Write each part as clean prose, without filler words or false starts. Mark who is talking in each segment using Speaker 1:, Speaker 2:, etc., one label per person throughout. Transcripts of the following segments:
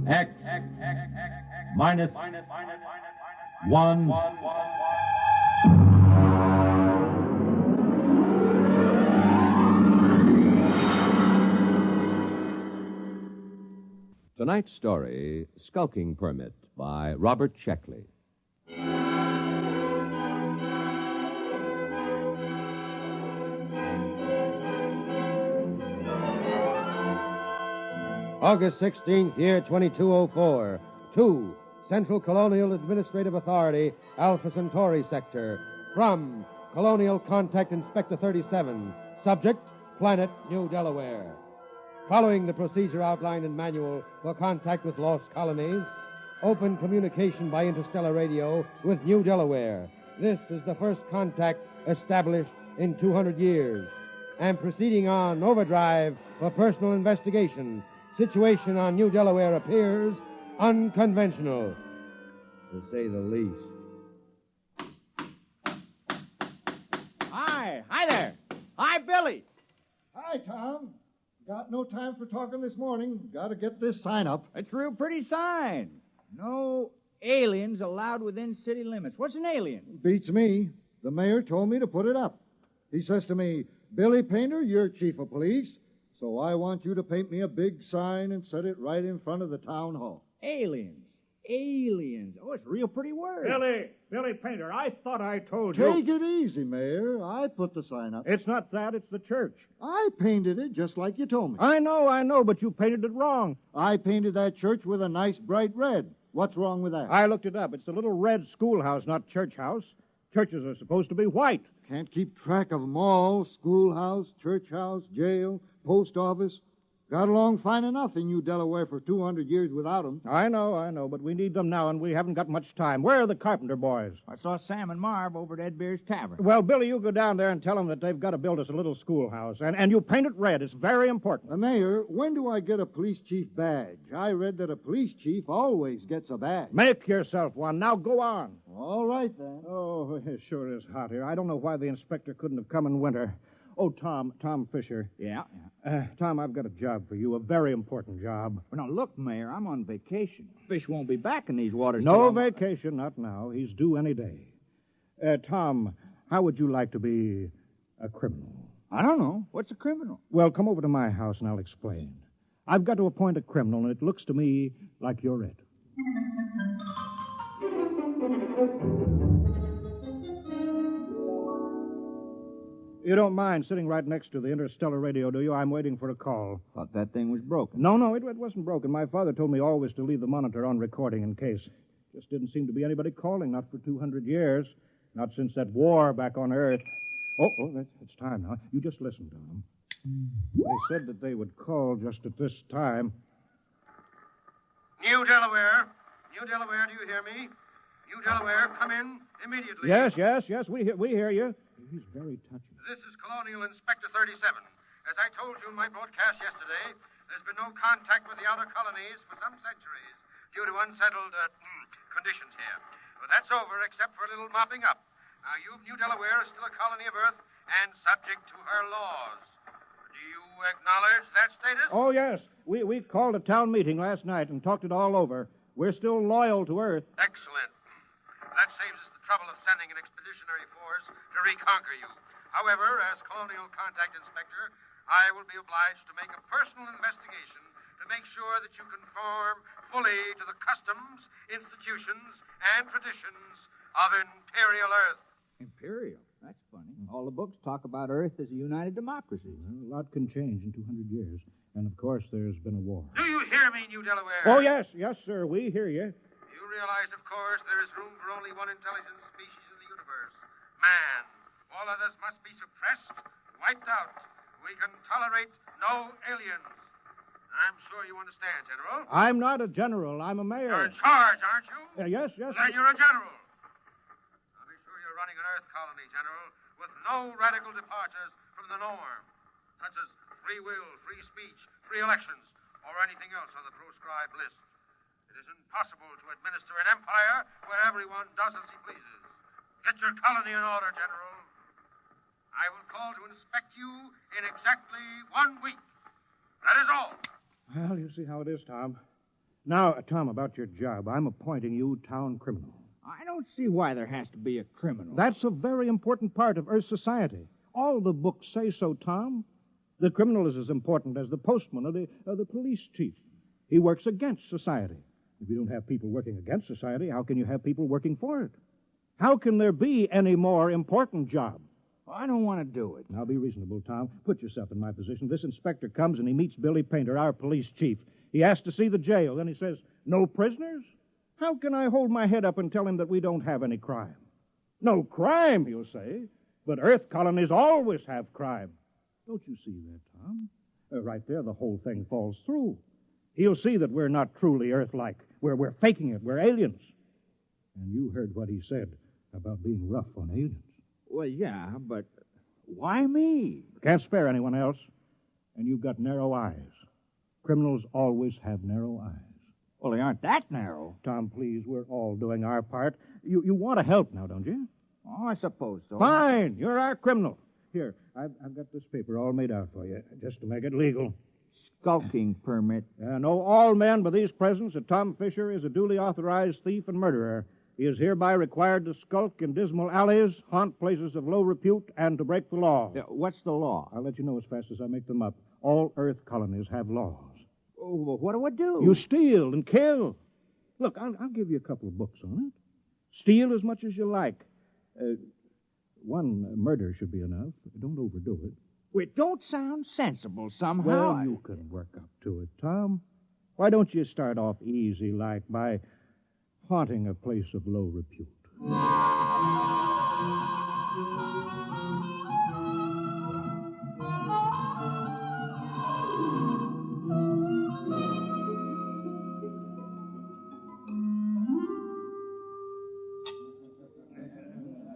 Speaker 1: X minus 1.
Speaker 2: Tonight's story, Skulking Permit, by Robert Sheckley.
Speaker 3: August 16th, year 2204. 2. Central Colonial Administrative Authority, Alpha Centauri Sector. From Colonial Contact Inspector 37. Subject, Planet New Delaware. Following the procedure outlined in manual for contact with lost colonies, open communication by interstellar radio with New Delaware. This is the first contact established in 200 years. And proceeding on overdrive for personal investigation. Situation on New Delaware appears unconventional, to say the least.
Speaker 4: Hi there. Hi, Billy.
Speaker 5: Hi, Tom. Got no time for talking this morning. Got to get this sign up.
Speaker 4: It's a real pretty sign. No aliens allowed within city limits. What's an alien?
Speaker 5: Beats me. The mayor told me to put it up. He says to me, Billy Painter, you're chief of police, so I want you to paint me a big sign and set it right in front of the town hall.
Speaker 4: Aliens. Aliens. Oh, it's a real pretty word.
Speaker 6: Billy Painter, I thought I told you.
Speaker 5: Take it easy, Mayor. I put the sign up.
Speaker 6: It's not that, it's the church.
Speaker 5: I painted it just like you told me.
Speaker 6: I know, but you painted it wrong.
Speaker 5: I painted that church with a nice bright red. What's wrong with that?
Speaker 6: I looked it up. It's a little red schoolhouse, not church house. Churches are supposed to be white.
Speaker 5: Can't keep track of them all. Schoolhouse, church house, jail, post office. Got along fine enough in New Delaware for 200 years without them.
Speaker 6: I know, but we need them now, and we haven't got much time. Where are the carpenter boys?
Speaker 4: I saw Sam and Marv over at Ed Beer's Tavern.
Speaker 6: Well, Billy, you go down there and tell them that they've got to build us a little schoolhouse, and you paint it red. It's very important.
Speaker 5: Mayor, when do I get a police chief badge? I read that a police chief always gets a badge.
Speaker 6: Make yourself one. Now go on.
Speaker 5: All right, then.
Speaker 6: Oh, it sure is hot here. I don't know why the inspector couldn't have come in winter. Oh, Tom Fisher.
Speaker 4: Yeah.
Speaker 6: Tom, I've got a job for you, a very important job.
Speaker 4: Well, now, look, Mayor, I'm on vacation. Fish won't be back in these waters.
Speaker 6: No vacation, not now. He's due any day. Tom, how would you like to be a criminal?
Speaker 4: I don't know. What's a criminal?
Speaker 6: Well, come over to my house and I'll explain. I've got to appoint a criminal, and it looks to me like you're it. You don't mind sitting right next to the interstellar radio, do you? I'm waiting for a call.
Speaker 4: Thought that thing was broken.
Speaker 6: No, it wasn't broken. My father told me always to leave the monitor on recording in case. Just didn't seem to be anybody calling, not for 200 years. Not since that war back on Earth. Oh, it's time now. You just listen, Tom. They said that they would call just at this time.
Speaker 7: New Delaware, do you hear me? New Delaware, come in immediately.
Speaker 6: Yes, we hear you. He's very touchy.
Speaker 7: This is Colonial Inspector 37. As I told you in my broadcast yesterday, there's been no contact with the outer colonies for some centuries due to unsettled conditions here. But that's over, except for a little mopping up. Now, New Delaware is still a colony of Earth and subject to her laws. Do you acknowledge that status?
Speaker 6: Oh, yes. We called a town meeting last night and talked it all over. We're still loyal to Earth.
Speaker 7: Excellent. That saves us the trouble of sending an expeditionary force to reconquer you. However, as Colonial Contact Inspector, I will be obliged to make a personal investigation to make sure that you conform fully to the customs, institutions, and traditions of Imperial Earth.
Speaker 4: Imperial? That's funny. All the books talk about Earth as a united democracy.
Speaker 6: Well, a lot can change in 200 years. And, of course, there's been a war.
Speaker 7: Do you hear me, New Delaware?
Speaker 6: Oh, yes, sir, we hear you.
Speaker 7: You realize, of course, there is room for only one intelligent species in the universe. Man. All others must be suppressed, wiped out. We can tolerate no aliens. I'm sure you understand, General.
Speaker 6: I'm not a general. I'm a mayor.
Speaker 7: You're in charge, aren't you?
Speaker 6: Yes.
Speaker 7: Then you're a general. I'll be sure you're running an Earth colony, General, with no radical departures from the norm, such as free will, free speech, free elections, or anything else on the proscribed list. It is impossible to administer an empire where everyone does as he pleases. Get your colony in order, General. I will call to inspect you in exactly 1 week. That is all.
Speaker 6: Well, you see how it is, Tom. Now, Tom, about your job. I'm appointing you town criminal.
Speaker 4: I don't see why there has to be a criminal.
Speaker 6: That's a very important part of Earth society. All the books say so, Tom. The criminal is as important as the postman or the police chief. He works against society. If you don't have people working against society, how can you have people working for it? How can there be any more important job?
Speaker 4: I don't want to do it.
Speaker 6: Now, be reasonable, Tom. Put yourself in my position. This inspector comes and he meets Billy Painter, our police chief. He asks to see the jail. Then he says, no prisoners? How can I hold my head up and tell him that we don't have any crime? No crime, he'll say. But Earth colonies always have crime. Don't you see that, Tom? Right there, the whole thing falls through. He'll see that we're not truly Earth-like. We're faking it. We're aliens. And you heard what he said about being rough on aliens.
Speaker 4: Well, yeah, but why me?
Speaker 6: Can't spare anyone else. And you've got narrow eyes. Criminals always have narrow eyes.
Speaker 4: Well, they aren't that narrow.
Speaker 6: Tom, please, we're all doing our part. You want to help now, don't you?
Speaker 4: Oh, I suppose so.
Speaker 6: Fine. You're our criminal. Here, I've got this paper all made out for you, just to make it legal.
Speaker 4: Skulking permit.
Speaker 6: Know all men by these presents that Tom Fisher is a duly authorized thief and murderer. He is hereby required to skulk in dismal alleys, haunt places of low repute, and to break the law.
Speaker 4: What's the law?
Speaker 6: I'll let you know as fast as I make them up. All Earth colonies have laws.
Speaker 4: Oh, well, what do I do?
Speaker 6: You steal and kill. Look, I'll give you a couple of books on it. Steal as much as you like. One murder should be enough. Don't overdo it.
Speaker 4: Well, it don't sound sensible somehow.
Speaker 6: Well, you can work up to it, Tom. Why don't you start off easy, like by haunting a place of low repute?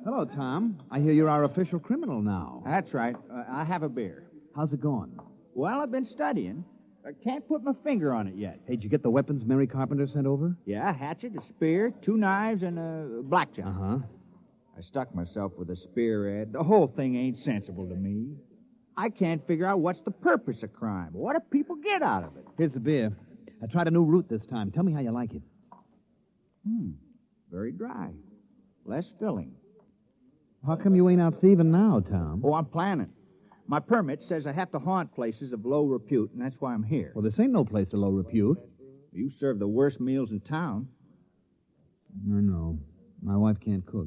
Speaker 8: Hello, Tom. I hear you're our official criminal now.
Speaker 4: That's right. I have a beer.
Speaker 8: How's it going?
Speaker 4: Well, I've been studying. I can't put my finger on it yet.
Speaker 8: Hey, did you get the weapons Mary Carpenter sent over?
Speaker 4: Yeah, a hatchet, a spear, 2 knives, and a blackjack.
Speaker 8: Uh-huh.
Speaker 4: I stuck myself with a spear, Ed. The whole thing ain't sensible to me. I can't figure out what's the purpose of crime. What do people get out of it?
Speaker 8: Here's the beer. I tried a new route this time. Tell me how you like it.
Speaker 4: Very dry. Less filling.
Speaker 8: How come you ain't out thieving now, Tom?
Speaker 4: Oh, I'm planning. My permit says I have to haunt places of low repute, and that's why I'm here.
Speaker 8: Well, this ain't no place of low repute.
Speaker 4: You serve the worst meals in town.
Speaker 8: I know. My wife can't cook.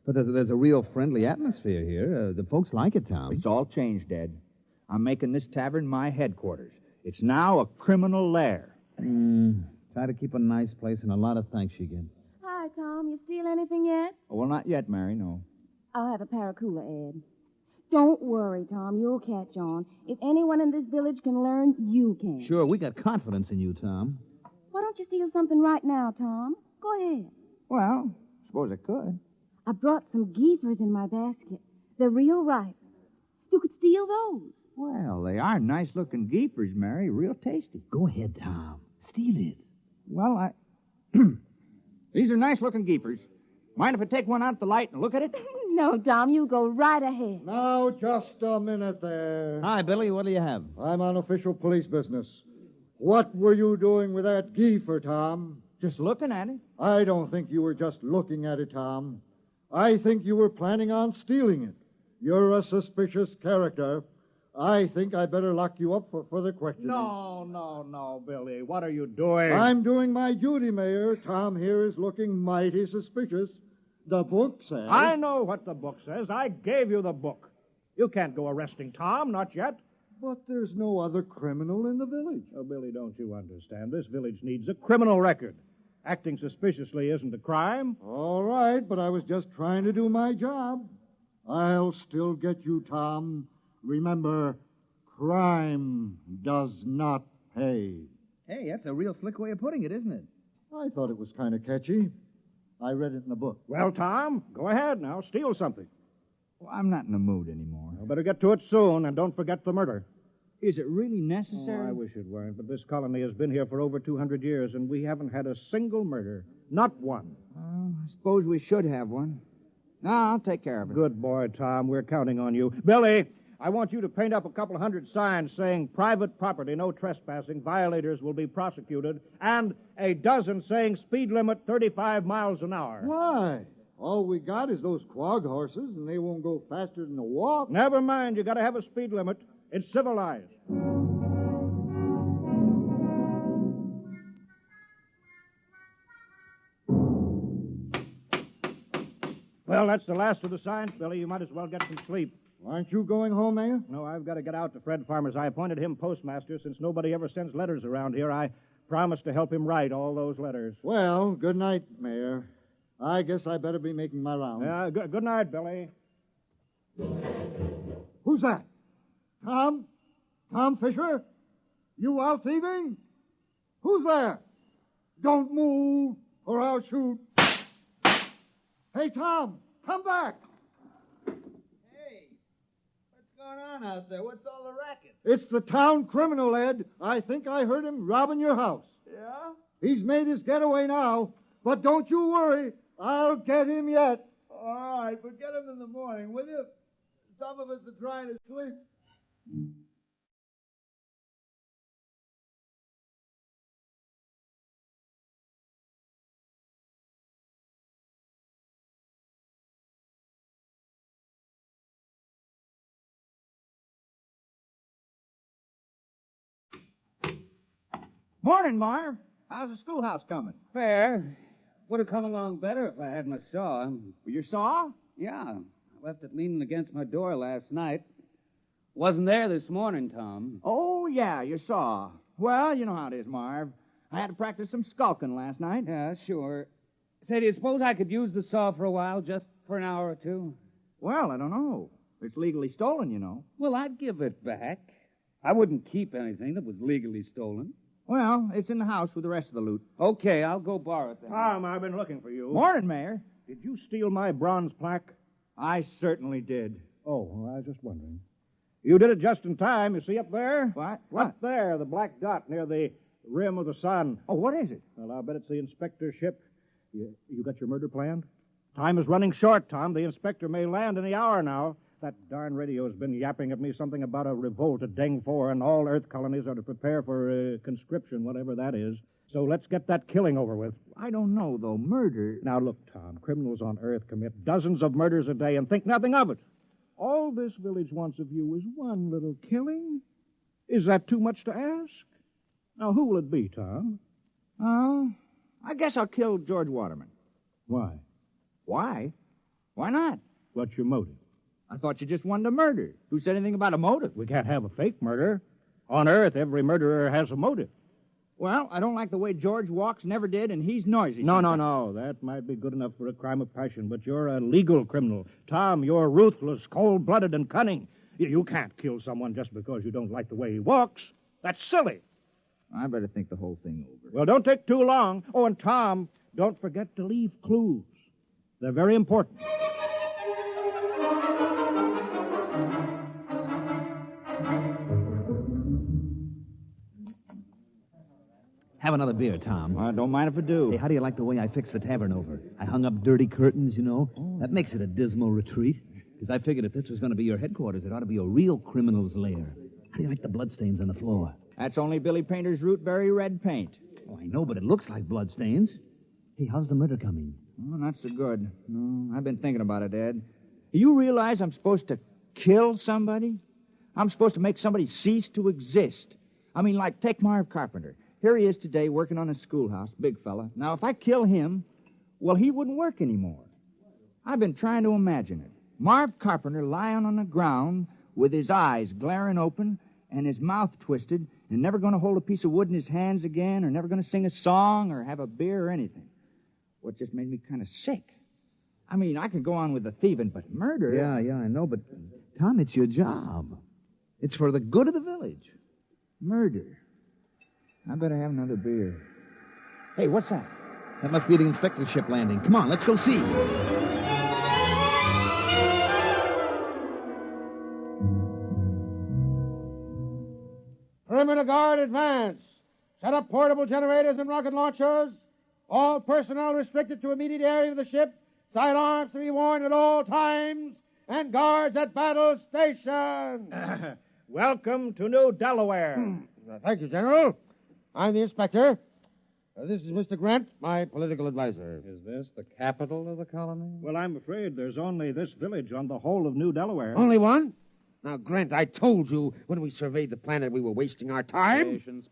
Speaker 8: But there's a real friendly atmosphere here. The folks like it, Tom.
Speaker 4: It's all changed, Ed. I'm making this tavern my headquarters. It's now a criminal lair.
Speaker 8: Try to keep a nice place, and a lot of thanks you get.
Speaker 9: Hi, Tom. You steal anything yet?
Speaker 4: Oh, well, not yet, Mary, no.
Speaker 9: I'll have a Paracoola, Ed. Don't worry, Tom. You'll catch on. If anyone in this village can learn, you can.
Speaker 8: Sure, we got confidence in you, Tom.
Speaker 9: Why don't you steal something right now, Tom? Go ahead.
Speaker 4: Well, suppose I could.
Speaker 9: I brought some geefers in my basket. They're real ripe. You could steal those.
Speaker 4: Well, they are nice-looking geepers, Mary. Real tasty.
Speaker 8: Go ahead, Tom. Steal it.
Speaker 4: Well, These are nice-looking geepers. Mind if I take one out at the light and look at it?
Speaker 9: No, Tom, you go right ahead.
Speaker 5: Now, just a minute there.
Speaker 8: Hi, Billy. What do you have?
Speaker 5: I'm on official police business. What were you doing with that geifer, Tom?
Speaker 4: Just looking at it.
Speaker 5: I don't think you were just looking at it, Tom. I think you were planning on stealing it. You're a suspicious character. I think I better lock you up for further questioning.
Speaker 6: No, Billy. What are you doing?
Speaker 5: I'm doing my duty, Mayor. Tom here is looking mighty suspicious. The book says...
Speaker 6: I know what the book says. I gave you the book. You can't go arresting Tom, not yet.
Speaker 5: But there's no other criminal in the village.
Speaker 6: Oh, Billy, don't you understand? This village needs a criminal record. Acting suspiciously isn't a crime.
Speaker 5: All right, but I was just trying to do my job. I'll still get you, Tom. Remember, crime does not pay.
Speaker 8: Hey, that's a real slick way of putting it, isn't it?
Speaker 5: I thought it was kind of catchy. I read it in the book.
Speaker 6: Well, Tom, go ahead now. Steal something.
Speaker 4: Well, I'm not in the mood anymore.
Speaker 6: You better get to it soon, and don't forget the murder.
Speaker 4: Is it really necessary?
Speaker 6: Oh, I wish it weren't, but this colony has been here for over 200 years, and we haven't had a single murder. Not one.
Speaker 4: I suppose we should have one. No, I'll take care of it.
Speaker 6: Good boy, Tom. We're counting on you. Billy, I want you to paint up a couple hundred signs saying private property, no trespassing, violators will be prosecuted, and a dozen saying speed limit 35 miles an hour.
Speaker 5: Why? All we got is those quag horses, and they won't go faster than a walk.
Speaker 6: Never mind, you got to have a speed limit. It's civilized. Well, that's the last of the signs, Billy. You might as well get some sleep.
Speaker 5: Aren't you going home, Mayor?
Speaker 6: No, I've got to get out to Fred Farmers. I appointed him postmaster. Since nobody ever sends letters around here, I promised to help him write all those letters.
Speaker 5: Well, good night, Mayor. I guess I better be making my rounds.
Speaker 6: Yeah, good night, Billy.
Speaker 5: Who's that? Tom? Tom Fisher? You out thieving? Who's there? Don't move, or I'll shoot. Hey, Tom, come back.
Speaker 8: Hey, what's going on out there? What's all the racket?
Speaker 5: It's the town criminal, Ed. I think I heard him robbing your house.
Speaker 8: Yeah?
Speaker 5: He's made his getaway now, but don't you worry. I'll get him yet.
Speaker 8: All right, but get him in the morning, will you? Some of us are trying to sleep.
Speaker 4: Morning, Marv. How's the schoolhouse coming?
Speaker 10: Fair. Would have come along better if I had my saw.
Speaker 4: Your saw?
Speaker 10: Yeah. I left it leaning against my door last night. Wasn't there this morning, Tom.
Speaker 4: Oh, yeah, your saw. Well, you know how it is, Marv. I had to practice some skulking last night.
Speaker 10: Yeah, sure. Say, do you suppose I could use the saw for a while, just for an hour or two?
Speaker 4: Well, I don't know. It's legally stolen, you know.
Speaker 10: Well, I'd give it back. I wouldn't keep anything that was legally stolen.
Speaker 4: Well, it's in the house with the rest of the loot.
Speaker 10: Okay, I'll go borrow it then.
Speaker 6: Tom, I've been looking for you.
Speaker 4: Morning, Mayor.
Speaker 6: Did you steal my bronze plaque?
Speaker 4: I certainly did.
Speaker 6: Oh, well, I was just wondering. You did it just in time. You see up there?
Speaker 4: What?
Speaker 6: Up there, the black dot near the rim of the sun.
Speaker 4: Oh, what is it?
Speaker 6: Well, I'll bet it's the inspector's ship. You got your murder planned? Time is running short, Tom. The inspector may land any hour now. That darn radio's been yapping at me something about a revolt at Deng 4, and all Earth colonies are to prepare for conscription, whatever that is. So let's get that killing over with.
Speaker 4: I don't know, though. Murder.
Speaker 6: Now, look, Tom, criminals on Earth commit dozens of murders a day and think nothing of it. All this village wants of you is one little killing. Is that too much to ask? Now, who will it be, Tom?
Speaker 4: Oh, I guess I'll kill George Waterman.
Speaker 6: Why?
Speaker 4: Why? Why not?
Speaker 6: What's your motive?
Speaker 4: I thought you just wanted to murder. Who said anything about a motive?
Speaker 6: We can't have a fake murder. On Earth, every murderer has a motive.
Speaker 4: Well, I don't like the way George walks, never did, and he's noisy.
Speaker 6: No. That might be good enough for a crime of passion, but you're a legal criminal. Tom, you're ruthless, cold-blooded, and cunning. You can't kill someone just because you don't like the way he walks. That's silly.
Speaker 4: I better think the whole thing over.
Speaker 6: Well, don't take too long. Oh, and Tom, don't forget to leave clues. They're very important.
Speaker 8: Have another beer, Tom.
Speaker 4: I don't mind if I do.
Speaker 8: Hey, how do you like the way I fixed the tavern over? I hung up dirty curtains, you know. That makes it a dismal retreat. Because I figured if this was going to be your headquarters, it ought to be a real criminal's lair. How do you like the bloodstains on the floor?
Speaker 4: That's only Billy Painter's rootberry red paint.
Speaker 8: Oh, I know, but it looks like bloodstains. Hey, how's the murder coming?
Speaker 4: Oh, not so good. No, I've been thinking about it, Ed. You realize I'm supposed to kill somebody? I'm supposed to make somebody cease to exist. I mean, like, take Marv Carpenter. Here he is today working on his schoolhouse, big fella. Now, if I kill him, well, he wouldn't work anymore. I've been trying to imagine it. Marv Carpenter lying on the ground with his eyes glaring open and his mouth twisted and never going to hold a piece of wood in his hands again or never going to sing a song or have a beer or anything. Well, it just made me kind of sick. I mean, I could go on with the thieving, but murder...
Speaker 8: Yeah, I know, but, Tom, it's your job. It's for the good of the village.
Speaker 4: Murder. I better have another beer. Hey, what's that?
Speaker 8: That must be the inspector's ship landing. Come on, let's go see.
Speaker 3: Perimeter guard, advance. Set up portable generators and rocket launchers. All personnel restricted to immediate area of the ship. Sidearms to be worn at all times. and guards at battle station.
Speaker 6: Welcome to New Delaware.
Speaker 3: Thank you, General. I'm the inspector. This is Mr. Grant, my political advisor.
Speaker 1: Is this the capital of the colony?
Speaker 6: Well, I'm afraid there's only this village on the whole of New Delaware.
Speaker 3: Only one? Now, Grant, I told you when we surveyed the planet we were wasting our time.
Speaker 1: Patience.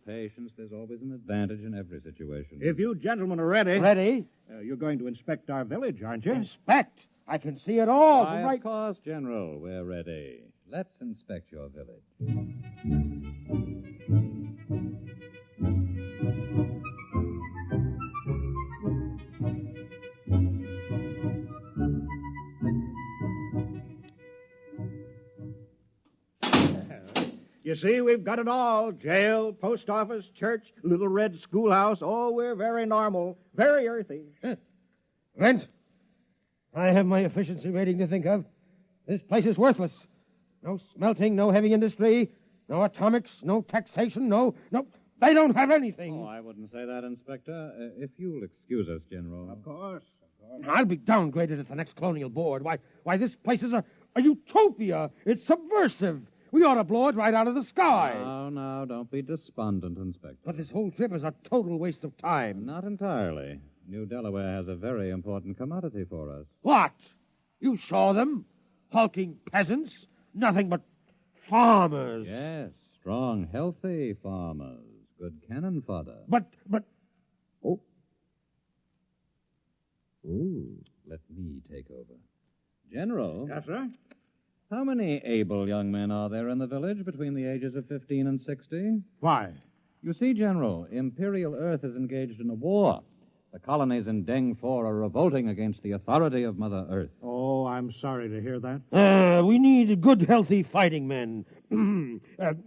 Speaker 1: There's always an advantage in every situation.
Speaker 6: If you gentlemen are ready...
Speaker 3: Ready?
Speaker 6: You're going to inspect our village, aren't you?
Speaker 3: Inspect? I can see it all.
Speaker 1: Why,
Speaker 3: from right...
Speaker 1: of course, General. We're ready. Let's inspect your village.
Speaker 6: You see, we've got it all. Jail, post office, church, little red schoolhouse. Oh, we're very normal, very earthy.
Speaker 3: Grant, I have my efficiency rating to think of. This place is worthless. No smelting, no heavy industry, no atomics, no taxation, no... They don't have anything.
Speaker 1: Oh, I wouldn't say that, Inspector. If you'll excuse us, General.
Speaker 6: Of course.
Speaker 3: I'll be downgraded at the next colonial board. Why, this place is a utopia. It's subversive. We ought to blow it right out of the sky.
Speaker 1: No, don't be despondent, Inspector.
Speaker 3: But this whole trip is a total waste of time.
Speaker 1: Not entirely. New Delaware has a very important commodity for us.
Speaker 3: What? You saw them? Hulking peasants? Nothing but farmers.
Speaker 1: Yes, strong, healthy farmers. Good cannon fodder.
Speaker 3: But... Oh.
Speaker 1: Ooh, let me take over. General.
Speaker 6: Yes, sir?
Speaker 1: How many able young men are there in the village between the ages of 15 and 60?
Speaker 6: Why?
Speaker 1: You see, General, Imperial Earth is engaged in a war. The colonies in Deng 4 are revolting against the authority of Mother Earth.
Speaker 6: Oh, I'm sorry to hear that.
Speaker 3: We need good, healthy fighting men.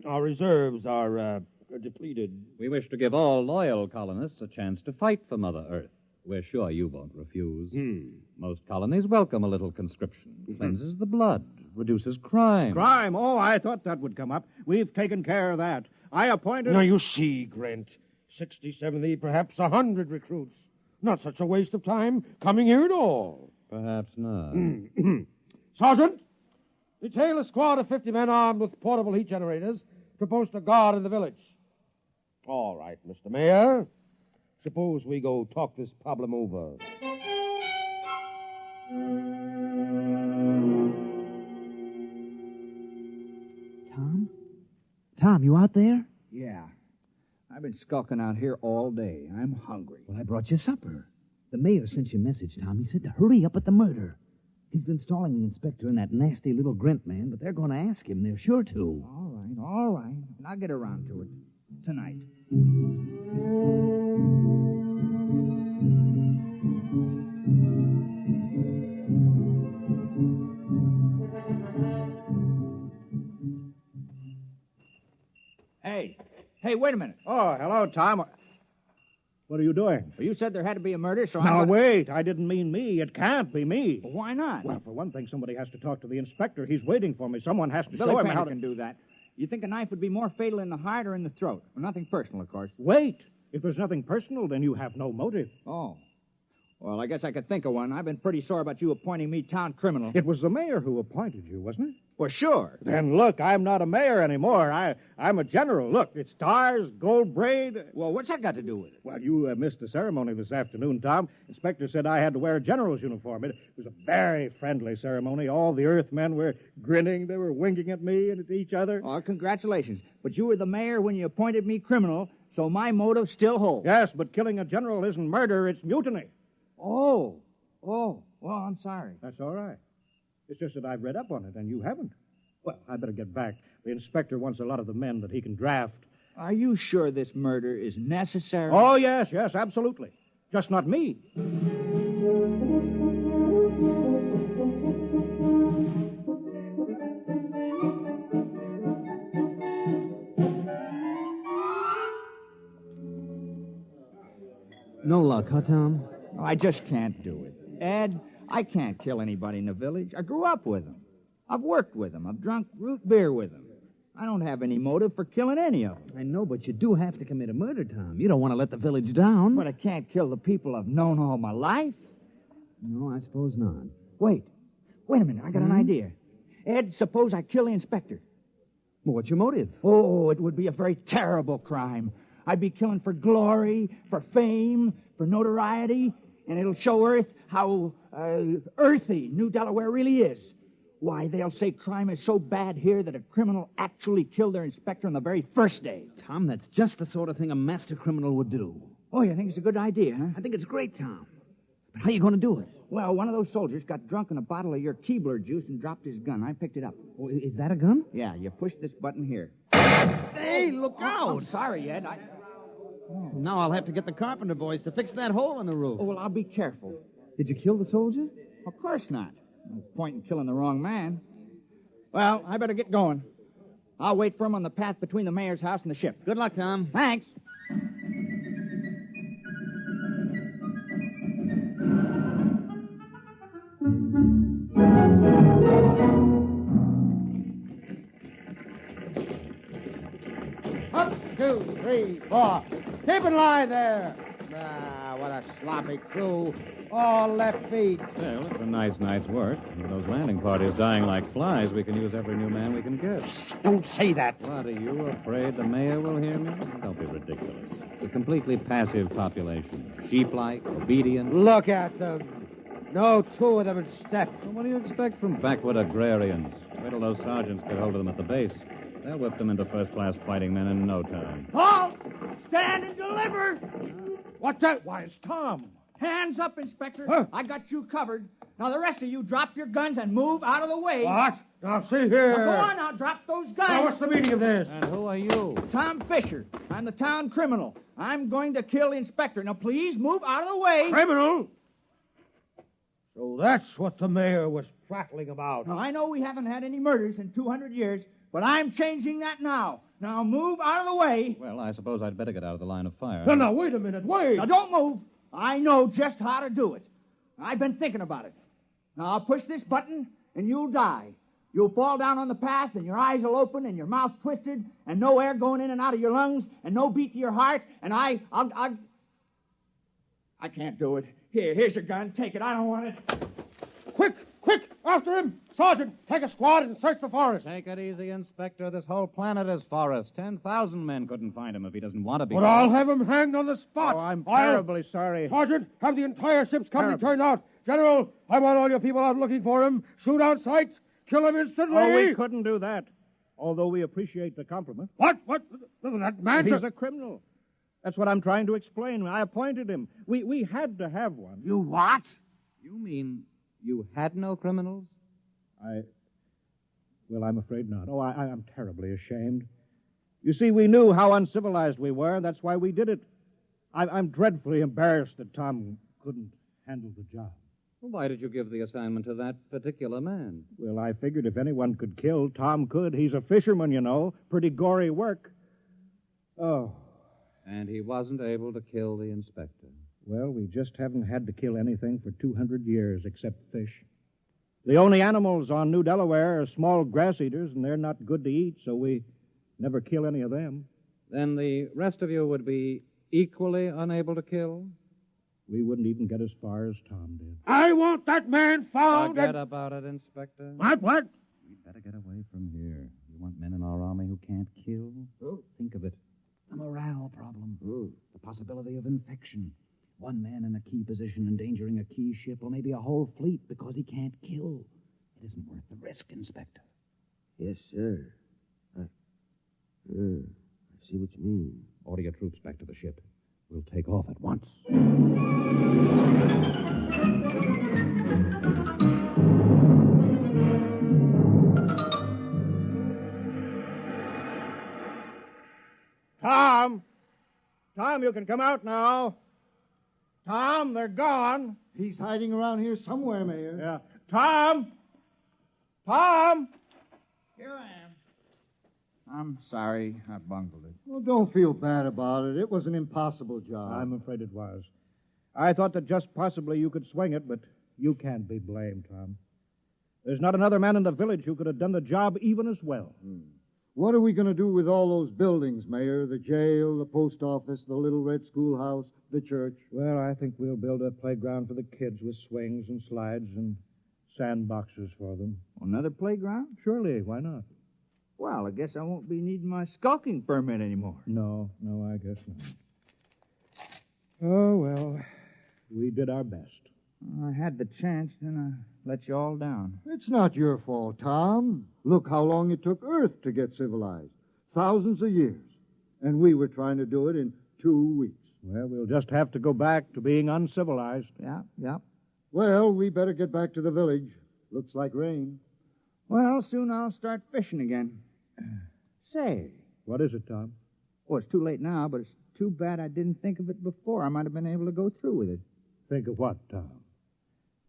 Speaker 3: Our reserves are depleted.
Speaker 1: We wish to give all loyal colonists a chance to fight for Mother Earth. We're sure you won't refuse. Most colonies welcome a little conscription. Cleanses the blood, reduces crime.
Speaker 6: Crime? Oh, I thought that would come up. We've taken care of that. I appointed...
Speaker 3: Now, you see, Grant, 60, 70, perhaps 100 recruits. Not such a waste of time coming here at all.
Speaker 1: Perhaps not.
Speaker 3: Sergeant, detail a squad of 50 men armed with portable heat generators to post a guard in the village. All right, Mr. Mayor. Suppose we go talk this problem over.
Speaker 8: Tom, you out there?
Speaker 4: Yeah. I've been skulking out here all day. I'm hungry.
Speaker 8: Well, I brought you supper. The mayor sent you a message, Tom. He said to hurry up at the murder. He's been stalling the inspector and that nasty little Grint man, but they're going to ask him. They're sure to.
Speaker 4: All right. And I'll get around to it tonight. Hey, wait a minute.
Speaker 6: Oh, hello, Tom. What are you doing?
Speaker 4: Well, you said there had to be a murder, so
Speaker 6: Now, wait. I didn't mean me. It can't be me.
Speaker 4: Well, why not?
Speaker 6: Well, for one thing, somebody has to talk to the inspector. He's waiting for me. Someone has to
Speaker 4: Billy
Speaker 6: show him
Speaker 4: Painter
Speaker 6: how to...
Speaker 4: can do that. You think a knife would be more fatal in the heart or in the throat? Well, nothing personal, of course.
Speaker 6: Wait. If there's nothing personal, then you have no motive.
Speaker 4: Oh. Well, I guess I could think of one. I've been pretty sore about you appointing me town criminal.
Speaker 6: It was the mayor who appointed you, wasn't it?
Speaker 4: Well, sure.
Speaker 6: Then look, I'm not a mayor anymore. I'm a general. Look, it's stars, gold braid.
Speaker 4: Well, what's that got to do with it?
Speaker 6: Well, you missed the ceremony this afternoon, Tom. Inspector said I had to wear a general's uniform. It was a very friendly ceremony. All the Earthmen were grinning. They were winking at me and at each other.
Speaker 4: Oh, congratulations. But you were the mayor when you appointed me criminal, so my motive still holds.
Speaker 6: Yes, but killing a general isn't murder, it's mutiny.
Speaker 4: Oh, well, I'm sorry.
Speaker 6: That's all right. It's just that I've read up on it, and you haven't. Well, I better get back. The inspector wants a lot of the men that he can draft.
Speaker 4: Are you sure this murder is necessary?
Speaker 6: Oh, yes, absolutely. Just not me.
Speaker 8: No luck, huh, Tom?
Speaker 4: Oh, I just can't do it. Ed, I can't kill anybody in the village. I grew up with them. I've worked with them. I've drunk root beer with them. I don't have any motive for killing any of them.
Speaker 8: I know, but you do have to commit a murder, Tom. You don't want to let the village down.
Speaker 4: But I can't kill the people I've known all my life.
Speaker 8: No, I suppose not.
Speaker 4: Wait a minute. I got an idea. Ed, suppose I kill the inspector.
Speaker 8: Well, what's your motive?
Speaker 4: Oh, it would be a very terrible crime. I'd be killing for glory, for fame, for notoriety, and it'll show Earth how earthy New Delaware really is. Why, they'll say crime is so bad here that a criminal actually killed their inspector on the very first day.
Speaker 8: Tom, that's just the sort of thing a master criminal would do.
Speaker 4: Oh, you think it's a good idea, huh?
Speaker 8: I think it's great, Tom. But how are you going to do it?
Speaker 4: Well, one of those soldiers got drunk on a bottle of your Keebler juice and dropped his gun. I picked it up.
Speaker 8: Oh, is that a gun?
Speaker 4: Yeah, you push this button here.
Speaker 8: Hey, look out!
Speaker 4: I'm sorry, Ed.
Speaker 8: Now I'll have to get the carpenter boys to fix that hole in the roof.
Speaker 4: Oh, well, I'll be careful.
Speaker 8: Did you kill the soldier?
Speaker 4: Of course not. No point in killing the wrong man. Well, I better get going. I'll wait for him on the path between the mayor's house and the ship.
Speaker 8: Good luck, Tom.
Speaker 4: Thanks.
Speaker 3: Up, 2, 3, 4. Keep in line there. Ah, what a sloppy crew. All left feet.
Speaker 1: Well, it's a nice night's work. With those landing parties dying like flies, we can use every new man we can get.
Speaker 3: Don't say that.
Speaker 1: What, are you afraid the mayor will hear me? Don't be ridiculous. It's a completely passive population. Sheep-like, obedient.
Speaker 3: Look at them. No two of them in step.
Speaker 1: Well, what do you expect from backward agrarians? Wait till those sergeants get hold of them at the base. They'll whip them into first-class fighting men in no time.
Speaker 4: Halt! Stand and deliver!
Speaker 3: What the? Why, it's Tom.
Speaker 4: Hands up, Inspector.
Speaker 3: Huh?
Speaker 4: I got you covered. Now, the rest of you drop your guns and move out of the way.
Speaker 3: What? Now, see here.
Speaker 4: Now, go on now, drop those guns.
Speaker 3: Now, what's the meaning of this?
Speaker 1: And who are you?
Speaker 4: Tom Fisher. I'm the town criminal. I'm going to kill the inspector. Now, please move out of the way.
Speaker 3: Criminal? So that's what the mayor was prattling about.
Speaker 4: Now, I know we haven't had any murders in 200 years, but I'm changing that now. Now, move out of the way.
Speaker 1: Well, I suppose I'd better get out of the line of fire.
Speaker 3: No, no, wait a minute, wait.
Speaker 4: Now, don't move. I know just how to do it. I've been thinking about it. Now, I'll push this button, and you'll die. You'll fall down on the path, and your eyes will open, and your mouth twisted, and no air going in and out of your lungs, and no beat to your heart, and I can't do it. Here's your gun. Take it. I don't want it.
Speaker 3: Quick, after him. Sergeant, take a squad and search the forest.
Speaker 1: Take it easy, Inspector. This whole planet is forest. 10,000 men couldn't find him if he doesn't want to be.
Speaker 3: But I'll have him hanged on the spot.
Speaker 6: Oh, I'm terribly sorry.
Speaker 3: Sergeant, have the entire ship's company turned out. General, I want all your people out looking for him. Shoot on sight. Kill him instantly.
Speaker 6: Oh, we couldn't do that, although we appreciate the compliment.
Speaker 3: What? That man's
Speaker 6: He's a criminal. That's what I'm trying to explain. I appointed him. We had to have one.
Speaker 3: You what?
Speaker 1: You mean you had no criminals?
Speaker 6: Well, I'm afraid not. Oh, I'm terribly ashamed. You see, we knew how uncivilized we were, and that's why we did it. I'm dreadfully embarrassed that Tom couldn't handle the job.
Speaker 1: Well, why did you give the assignment to that particular man?
Speaker 6: Well, I figured if anyone could kill, Tom could. He's a fisherman, you know. Pretty gory work. Oh.
Speaker 1: And he wasn't able to kill the inspector.
Speaker 6: Well, we just haven't had to kill anything for 200 years except fish. The only animals on New Delaware are small grass eaters, and they're not good to eat, so we never kill any of them.
Speaker 1: Then the rest of you would be equally unable to kill?
Speaker 6: We wouldn't even get as far as Tom did.
Speaker 3: I want that man found.
Speaker 1: Forget about it, Inspector.
Speaker 3: What?
Speaker 1: We'd better get away from here. You want men in our army who can't kill?
Speaker 3: Oh.
Speaker 1: Think of it. A morale problem. The possibility of infection. One man in a key position endangering a key ship or maybe a whole fleet because he can't kill. It isn't worth the risk, Inspector.
Speaker 11: Yes, sir. I see what you mean.
Speaker 1: Order your troops back to the ship. We'll take off at once.
Speaker 6: Tom, you can come out now. Tom, they're gone.
Speaker 5: He's hiding around here somewhere, Mayor.
Speaker 6: Yeah. Tom!
Speaker 4: Here I am. I'm sorry I bungled it.
Speaker 5: Well, don't feel bad about it. It was an impossible job.
Speaker 6: I'm afraid it was. I thought that just possibly you could swing it, but you can't be blamed, Tom. There's not another man in the village who could have done the job even as well.
Speaker 5: What are we going to do with all those buildings, Mayor? The jail, the post office, the little red schoolhouse, the church?
Speaker 6: Well, I think we'll build a playground for the kids with swings and slides and sandboxes for them.
Speaker 4: Another playground?
Speaker 6: Surely, why not?
Speaker 4: Well, I guess I won't be needing my skulking permit anymore.
Speaker 6: No, I guess not. Oh, well, we did our best.
Speaker 4: I had the chance, then I let you all down.
Speaker 5: It's not your fault, Tom. Look how long it took Earth to get civilized. Thousands of years. And we were trying to do it in 2 weeks.
Speaker 6: Well, we'll just have to go back to being uncivilized.
Speaker 4: Yeah.
Speaker 5: Well, we better get back to the village. Looks like rain.
Speaker 4: Well, soon I'll start fishing again. Say.
Speaker 6: What is it, Tom?
Speaker 4: Oh, it's too late now, but it's too bad I didn't think of it before. I might have been able to go through with it.
Speaker 6: Think of what, Tom?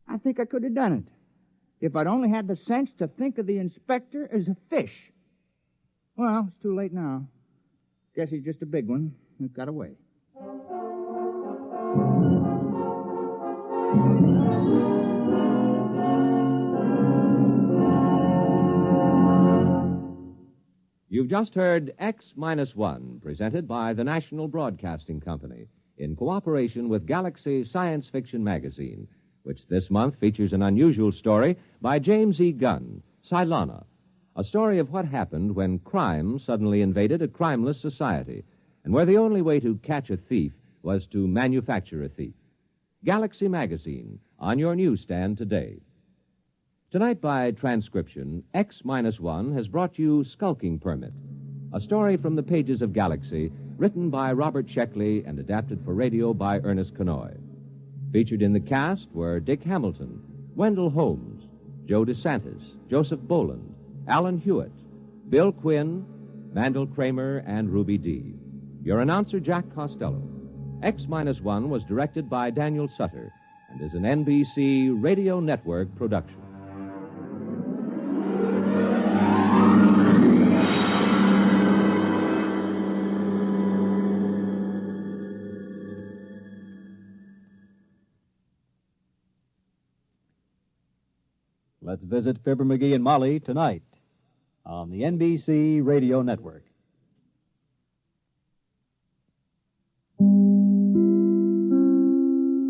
Speaker 4: I think I could have done it. If I'd only had the sense to think of the inspector as a fish. Well, it's too late now. Guess he's just a big one who got away.
Speaker 2: You've just heard X-1, presented by the National Broadcasting Company in cooperation with Galaxy Science Fiction Magazine, which this month features an unusual story by James E. Gunn, Cylona, a story of what happened when crime suddenly invaded a crimeless society, and where the only way to catch a thief was to manufacture a thief. Galaxy Magazine, on your newsstand today. Tonight, by transcription, X-1 has brought you Skulking Permit, a story from the pages of Galaxy, written by Robert Sheckley and adapted for radio by Ernest Kenoy. Featured in the cast were Dick Hamilton, Wendell Holmes, Joe DeSantis, Joseph Boland, Alan Hewitt, Bill Quinn, Mandel Kramer, and Ruby Dee. Your announcer, Jack Costello. X-1 was directed by Daniel Sutter and is an NBC Radio Network production.
Speaker 12: Let's visit Fibber McGee and Molly tonight on the NBC Radio Network.